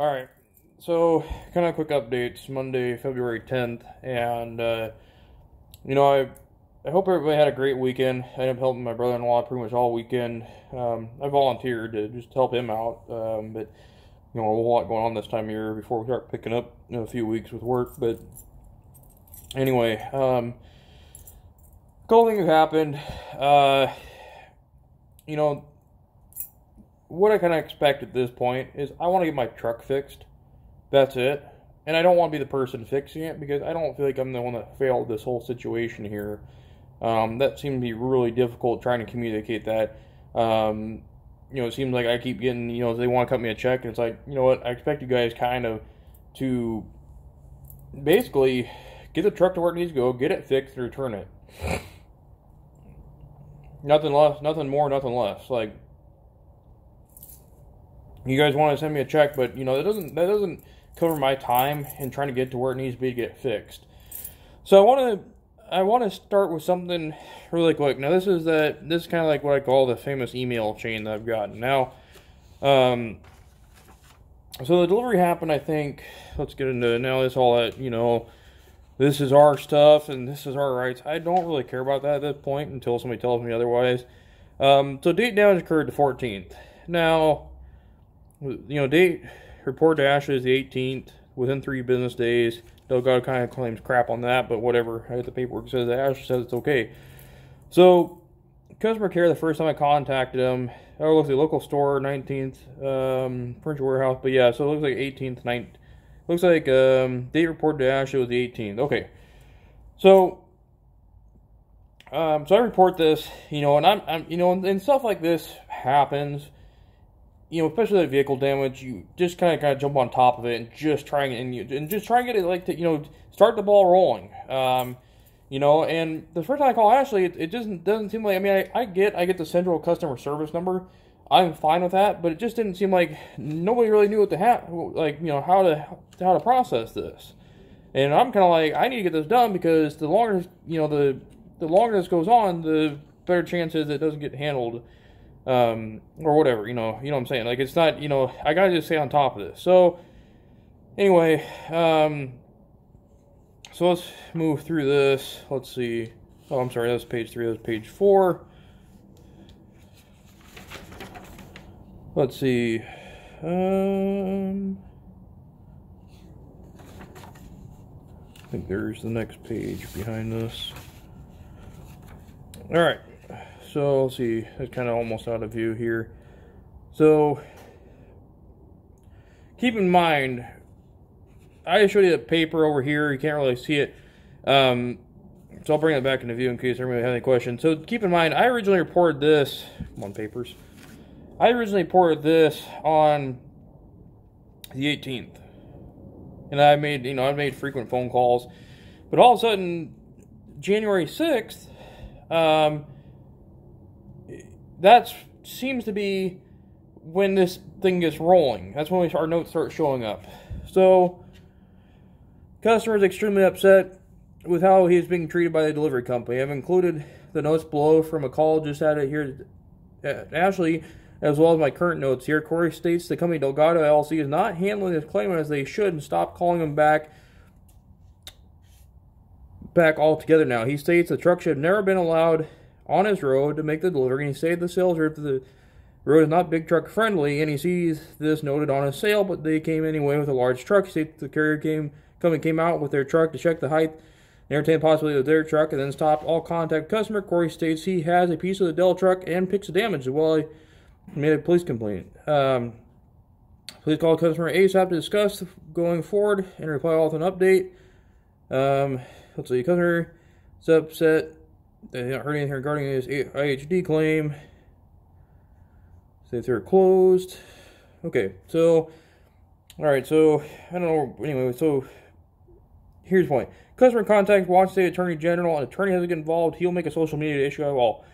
Alright, so kind of quick updates. Monday, February 10th, and I hope everybody had a great weekend. I ended up helping my brother-in-law pretty much all weekend. I volunteered to just help him out, but a whole lot going on this time of year before we start picking up in a few weeks with work. But anyway, couple things have happened. What I kind of expect at this point is I want to get my truck fixed. That's it. And I don't want to be the person fixing it because I don't feel like I'm the one that failed this whole situation here. That seemed to be really difficult trying to communicate that. It seems like I keep getting, they want to cut me a check, and it's like, you know what, I expect you guys kind of to basically get the truck to where it needs to go, get it fixed, and return it. Nothing less, nothing more, nothing less. Like, you guys want to send me a check, but that doesn't cover my time in trying to get to where it needs to be to get fixed. So I want to start with something really quick. Now this is kind of like what I call the famous email chain that I've gotten. Now, so the delivery happened. I think let's get into it now. This all that this is our stuff and this is our rights. I don't really care about that at this point until somebody tells me otherwise. So date damage occurred the 14th. Now, date report to Ashley is the 18th, within 3 business days. Delgado kind of claims crap on that, but whatever. I got the paperwork that says that Ashley says it's okay. So, customer care, the first time I contacted them, I looked at the local store, 19th, furniture warehouse, but yeah, so it looks like 18th, 19th. Looks like date report to Ashley was the 18th. Okay. So I report this, and I'm and stuff like this happens. Especially that vehicle damage, you just kind of jump on top of it and just try and get it start the ball rolling. And the first time I call Ashley, it doesn't seem like, I get the central customer service number. I'm fine with that, but it just didn't seem like nobody really knew what to how to process this. And I'm kind of like, I need to get this done because the longer the longer this goes on, the better chance is it doesn't get handled. Or whatever, you know what I'm saying? Like, it's not, I gotta just stay on top of this. So, anyway, so let's move through this. Let's see. Oh, I'm sorry, that's page 3, that's page 4. Let's see. I think there's the next page behind this. Alright. So, let's see, it's kind of almost out of view here. So, keep in mind, I showed you the paper over here. You can't really see it. So, I'll bring it back into view in case everybody has any questions. So, keep in mind, I originally reported this. Come on, papers. I originally reported this on the 18th. And I made frequent phone calls. But all of a sudden, January 6th, that seems to be when this thing gets rolling. That's when our notes start showing up. So, customer is extremely upset with how he is being treated by the delivery company. I've included the notes below from a call just had it here at Ashley, as well as my current notes here. Corey states the company Delgado LLC is not handling this claim as they should and stop calling him back altogether now. He states the truck should have never been allowed on his road to make the delivery, and he stated the sales rep that the road is not big truck friendly, and he sees this noted on his sale, but they came anyway with a large truck. He states the company came out with their truck to check the height and entertain the possibility of their truck, and then stopped all contact customer. Corey states he has a piece of the Dell truck and pics of damage while he made a police complaint. Please call customer ASAP to discuss going forward and reply all with an update. Let's see, customer is upset. They haven't heard anything regarding his IHD claim. States are closed. Okay, so, alright, so, I don't know, anyway, so, here's the point. Customer contacts Washington State Attorney General, and attorney has to get involved. He'll make a social media issue at all.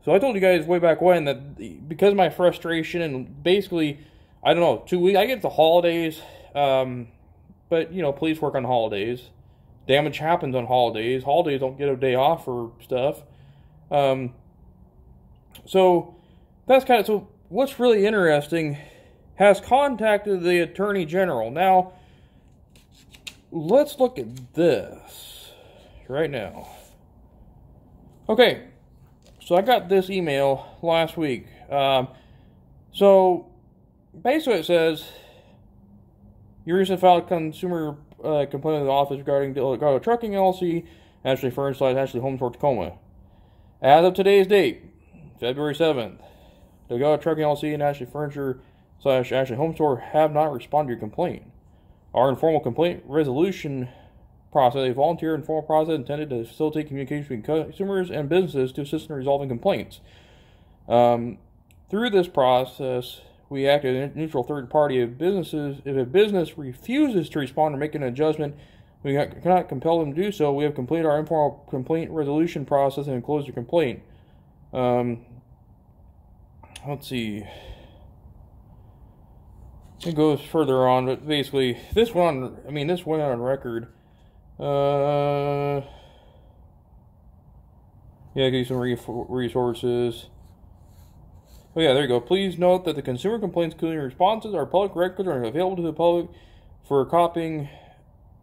So I told you guys way back when that because of my frustration and basically, I don't know, 2 weeks, I get the holidays, but, police work on holidays. Damage happens on holidays. Holidays don't get a day off for stuff. So, that's kind of, so what's really interesting has contacted the Attorney General. Now, let's look at this right now. Okay, so I got this email last week. So, basically it says, you recently filed a consumer complaint in the office regarding Delgado Trucking LLC, Ashley Furniture / Ashley Homes, North Tacoma. As of today's date, February 7th, Delgado Trucking LLC and Ashley Furniture / Ashley Home Store have not responded to your complaint. Our informal complaint resolution process, a volunteer informal process intended to facilitate communication between consumers and businesses to assist in resolving complaints. Through this process, we act as a neutral third party. If a business refuses to respond or make an adjustment, we cannot compel them to do so. We have completed our informal complaint resolution process and closed the complaint. Let's see. It goes further on, but basically, this went on record. Yeah, give you some resources. Oh yeah, there you go. Please note that the consumer complaints, including responses, are public records and are available to the public for copying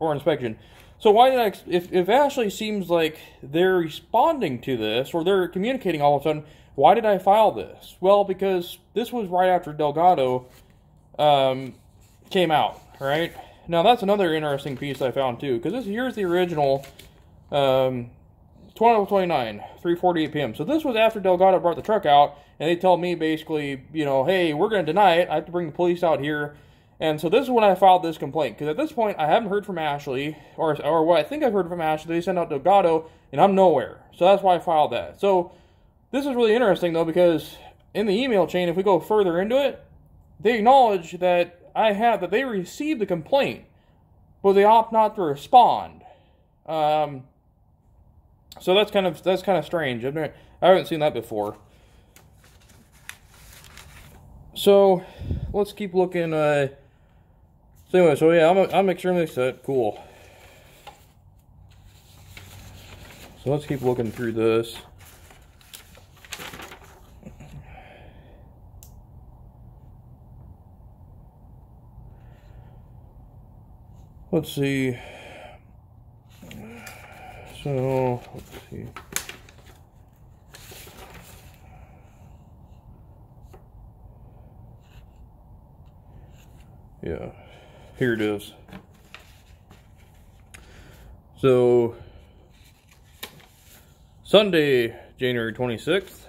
or inspection. So why did I, if Ashley seems like they're responding to this, or they're communicating all of a sudden, why did I file this? Well, because this was right after Delgado came out, right? Now, that's another interesting piece I found, too, because here's the original 12/29, 3:48 p.m. So this was after Delgado brought the truck out, and they tell me, basically, you know, hey, we're going to deny it. I have to bring the police out here. And so this is when I filed this complaint, because at this point, I haven't heard from Ashley, or what I think I've heard from Ashley. They sent out Delgado, and I'm nowhere. So that's why I filed that. So this is really interesting, though, because in the email chain, if we go further into it, they acknowledge that they received the complaint, but they opt not to respond. So that's kind of strange. I haven't seen that before. So let's keep looking. So anyway, so yeah, I'm extremely excited. Cool. So let's keep looking through this. Let's see. So, let's see. Yeah, here it is. So, Sunday, January 26th.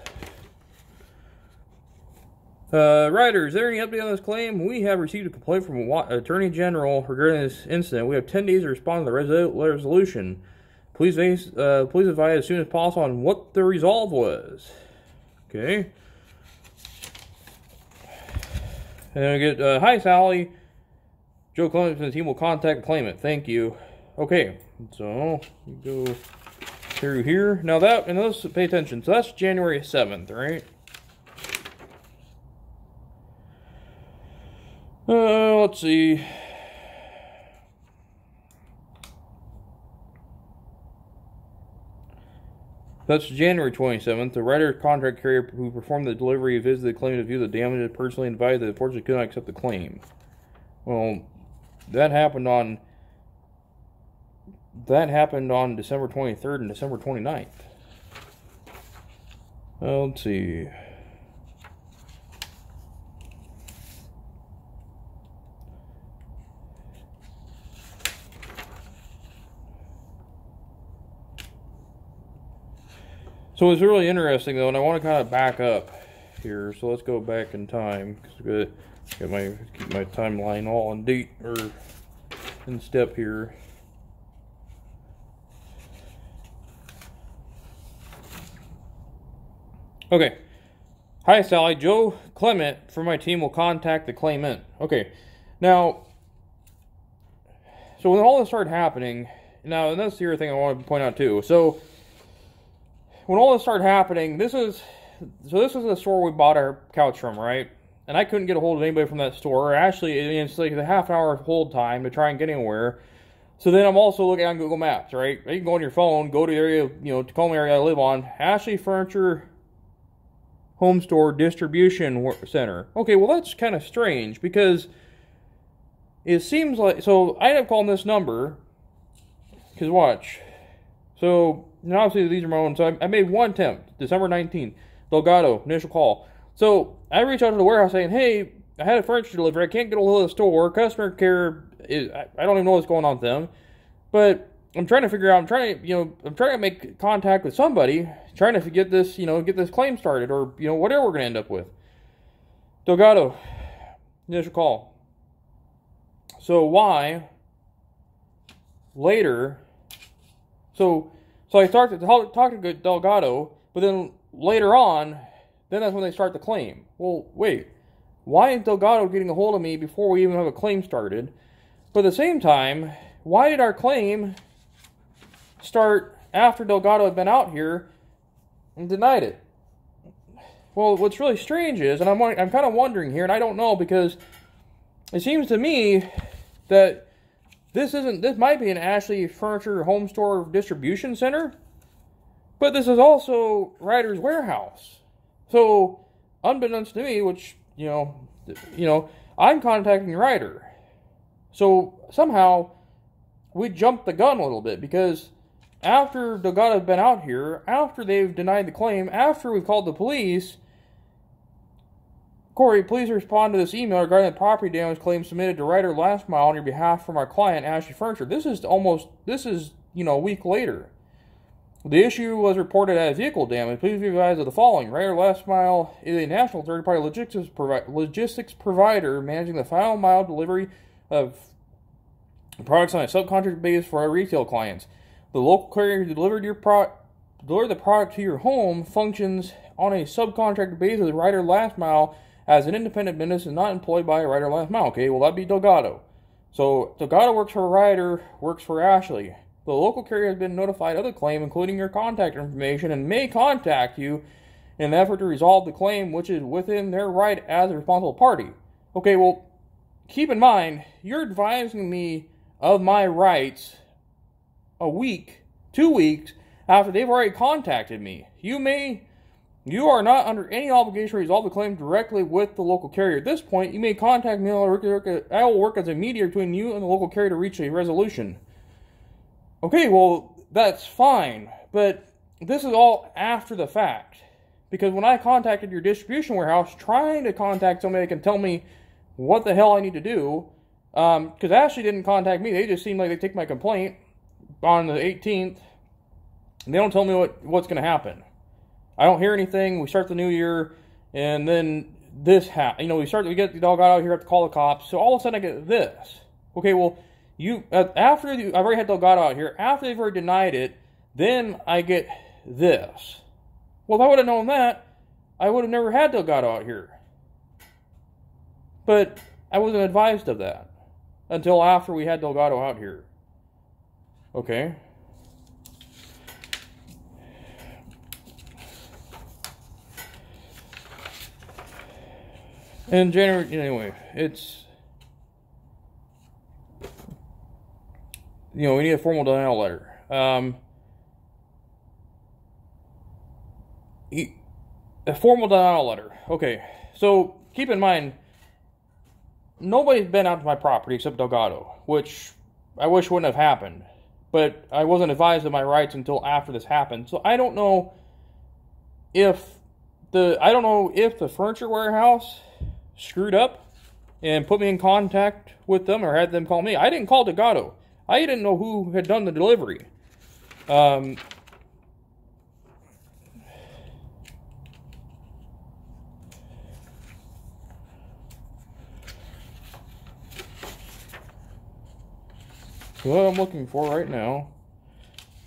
Ryder, is there any update on this claim? We have received a complaint from Attorney General regarding this incident. We have 10 days to respond to the resolution. Please advise as soon as possible on what the resolve was. Okay. And then we get, hi Sally. Joe Clement and the team will contact the claimant. Thank you. Okay, so we go through here. Now and let's pay attention. So that's January 7th, right? Let's see. That's January 27th. The Ryder contract carrier who performed the delivery visited the claimant to view the damage and personally advised that unfortunately could not accept the claim. Well, that happened on December 23rd and December 29th. Let's see. So it's really interesting, though, and I want to kind of back up here. So let's go back in time, because I've got keep my timeline all in date, or in step here. Okay. Hi, Sally. Joe Clement from my team will contact the claimant. Okay. Now, so when all this started happening, now, and that's the other thing I want to point out, too. So, when all this started happening, this is the store we bought our couch from, right? And I couldn't get a hold of anybody from that store. Actually, it's like a half-hour hold time to try and get anywhere. So then I'm also looking on Google Maps, right? You can go on your phone, go to the area, Tacoma area I live on. Ashley Furniture home store distribution center. Okay, well, that's kind of strange because it seems like... So, I end up calling this number because, watch. So, and obviously, these are my own. So, I made one attempt, December 19th. Delgado, initial call. So, I reach out to the warehouse saying, hey, I had a furniture delivery. I can't get a hold of the store. Customer care is... I don't even know what's going on with them. But I'm trying to figure out... I'm trying to make contact with somebody, trying to get this, get this claim started, or, whatever we're going to end up with. Delgado, initial call. So, why later... So I start to talk to Delgado, but then later on, then that's when they start the claim. Well, wait. Why is Delgado getting a hold of me before we even have a claim started? But at the same time, why did our claim start after Delgado had been out here and denied it? Well, what's really strange is, and I'm kind of wondering here, and I don't know, because it seems to me that this might be an Ashley Furniture Home Store Distribution Center, but this is also Ryder's warehouse. So, unbeknownst to me, which, I'm contacting Ryder. So, somehow, we jumped the gun a little bit, because after Delgado had been out here, after they've denied the claim, after we've called the police, Corey, please respond to this email regarding the property damage claim submitted to Ryder last mile on your behalf from our client, Ashley Furniture. This is a week later. The issue was reported as vehicle damage. Please be advised of the following. Ryder Last Mile is a national third-party logistics provider managing the final mile delivery of products on a subcontract basis for our retail clients. The local carrier who delivered the product to your home functions on a subcontract basis with Ryder Last Mile as an independent business and not employed by Ryder Last Mile. Okay, well, that'd be Delgado. So, Delgado works for Ryder, works for Ashley. The local carrier has been notified of the claim, including your contact information, and may contact you in an effort to resolve the claim, which is within their right as a responsible party. Okay, well, keep in mind, you're advising me of my rights a week, 2 weeks, after they've already contacted me. You are not under any obligation to resolve the claim directly with the local carrier. At this point, you may contact me. I will work as a mediator between you and the local carrier to reach a resolution. Okay, well, that's fine, but this is all after the fact. Because when I contacted your distribution warehouse, trying to contact somebody that can tell me what the hell I need to do, because Ashley didn't contact me. They just seemed like they take my complaint on the 18th, and they don't tell me what's going to happen. I don't hear anything. We start the new year, and then this happens. We get the dog out here, have to call the cops. So all of a sudden I get this. Okay, well, I've already had Delgado out here. After they've already denied it, then I get this. Well, if I would have known that, I would have never had Delgado out here. But I wasn't advised of that until after we had Delgado out here. Okay. In January, anyway, it's... we need a formal denial letter. A formal denial letter. Okay, so keep in mind, nobody's been out to my property except Delgado, which I wish wouldn't have happened. But I wasn't advised of my rights until after this happened. So I don't know if the furniture warehouse screwed up and put me in contact with them or had them call me. I didn't call Delgado. I didn't know who had done the delivery. So what I'm looking for right now,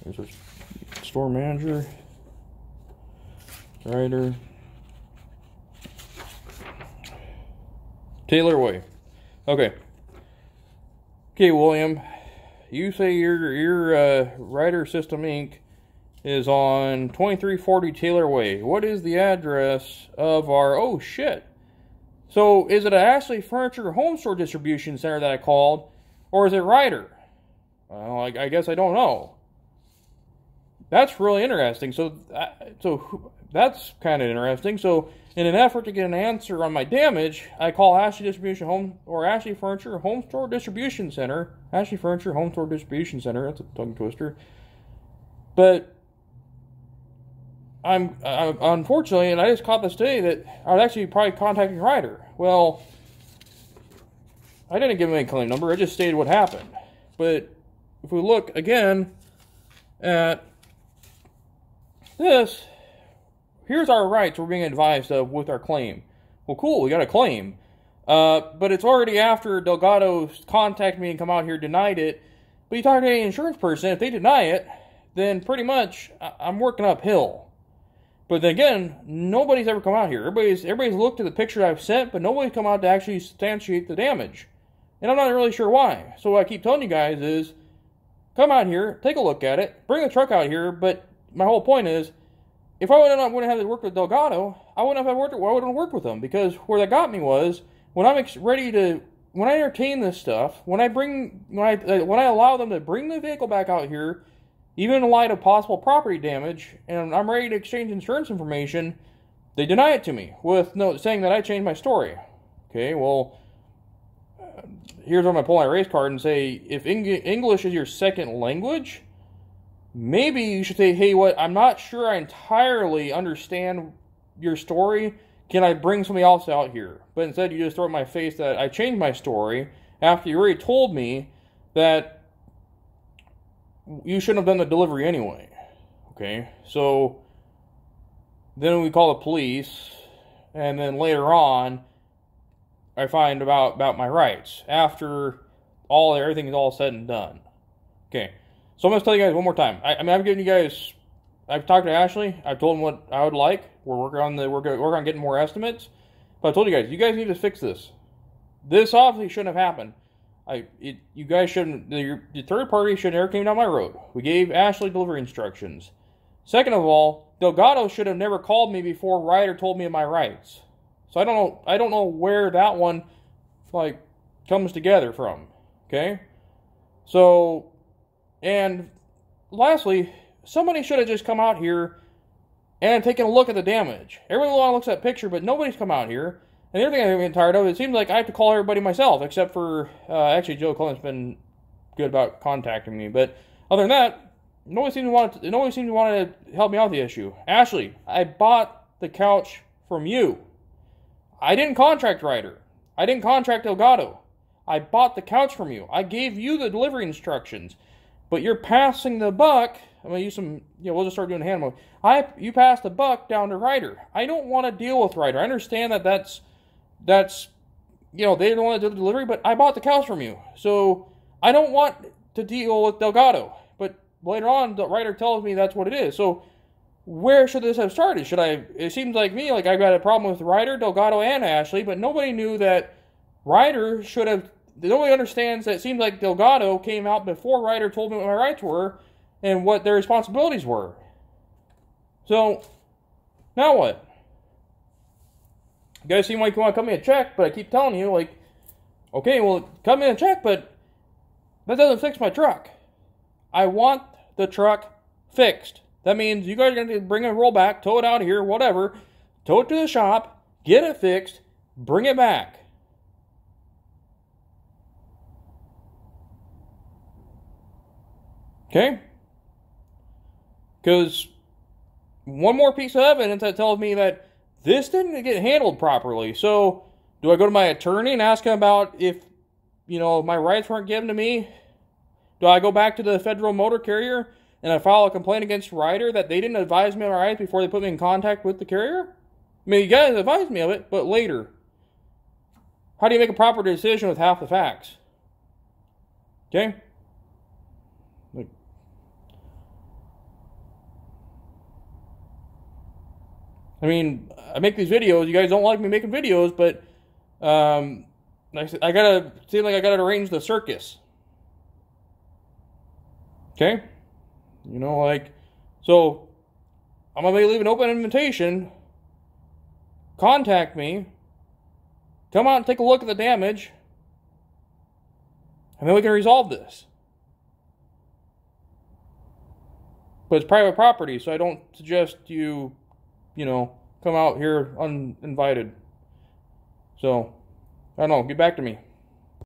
there's a store manager, Ryder, Taylor Way. Okay, William, you say your Ryder System Inc. is on 2340 Taylor Way. What is the address of our... Oh, shit. So, is it an Ashley Furniture Home Store Distribution Center that I called, or is it Ryder? Well, I guess I don't know. That's really interesting. So that's kind of interesting. So in an effort to get an answer on my damage, I call Ashley Distribution Home, or Ashley Furniture Home Store Distribution Center. Ashley Furniture Home Store Distribution Center. That's a tongue twister. But I'm unfortunately, and I just caught this today, that I was actually probably contacting Ryder. Well, I didn't give him any claim number. I just stated what happened. But if we look again at this, here's our rights we're being advised of with our claim. Well, cool, we got a claim. But it's already after Delgado contacted me and come out here, denied it. But you talk to any insurance person, if they deny it, then pretty much I'm working uphill. But then again, nobody's ever come out here. Everybody's looked at the picture I've sent, but nobody's come out to actually substantiate the damage. And I'm not really sure why. So what I keep telling you guys is, come out here, take a look at it, bring the truck out here. But my whole point is, if I wouldn't have worked with Delgado, I wouldn't have worked with him. Because where that got me was, when I entertain this stuff, when I allow them to bring the vehicle back out here, even in light of possible property damage, and I'm ready to exchange insurance information, they deny it to me with saying that I changed my story. Okay, well, here's where I'm going to pull my race card and say, if English is your second language, maybe you should say, hey, I'm not sure I entirely understand your story. Can I bring somebody else out here? But instead, you just throw in my face that I changed my story after you already told me that you shouldn't have done the delivery anyway. Okay, so then we call the police, and then later on, I find about my rights after everything is all said and done. Okay, so I'm going to tell you guys one more time. I'm giving you guys. I've talked to Ashley. I've told him what I would like. We're working on getting more estimates. But I told you guys need to fix this. This obviously shouldn't have happened. You guys shouldn't. The third party should never came down my road. We gave Ashley delivery instructions. Second of all, Delgado should have never called me before Ryder told me of my rights. So I don't know where that one comes together from. Okay? So, and lastly, somebody should have just come out here and taken a look at the damage. Everyone looks at that picture, but nobody's come out here. And the other thing I'm getting tired of, it seems like I have to call everybody myself, except for, actually Joe Cullen's been good about contacting me. But other than that, nobody seems to want to help me out with the issue. Ashley, I bought the couch from you. I didn't contract Ryder. I didn't contract Delgado. I bought the couch from you. I gave you the delivery instructions. But you're passing the buck. I'm going to use some, we'll just start doing hand mode. You passed the buck down to Ryder. I don't want to deal with Ryder. I understand that's they don't want to do the delivery, but I bought the couch from you. So I don't want to deal with Delgado. But later on, the Ryder tells me that's what it is. So where should this have started? It seems like I got a problem with Ryder, Delgado, and Ashley, but nobody knew that Ryder should have. Nobody understands that it seems like Delgado came out before Ryder told me what my rights were and what their responsibilities were. So, now what? You guys seem like you want to cut me a check, but I keep telling you, okay, well, cut me a check, but that doesn't fix my truck. I want the truck fixed. That means you guys are going to bring a rollback, tow it out of here, whatever, tow it to the shop, get it fixed, bring it back. Okay? Because one more piece of evidence that tells me that this didn't get handled properly. So, do I go to my attorney and ask him about if, my rights weren't given to me? Do I go back to the federal motor carrier and I file a complaint against Ryder that they didn't advise me of my rights before they put me in contact with the carrier? I mean, you guys advised me of it, but later. How do you make a proper decision with half the facts? Okay? I mean, I make these videos. You guys don't like me making videos, but I gotta seem like I gotta arrange the circus. Okay, so I'm gonna leave an open invitation. Contact me. Come out and take a look at the damage, and then we can resolve this. But it's private property, so I don't suggest you come out here uninvited. So, I don't know, get back to me.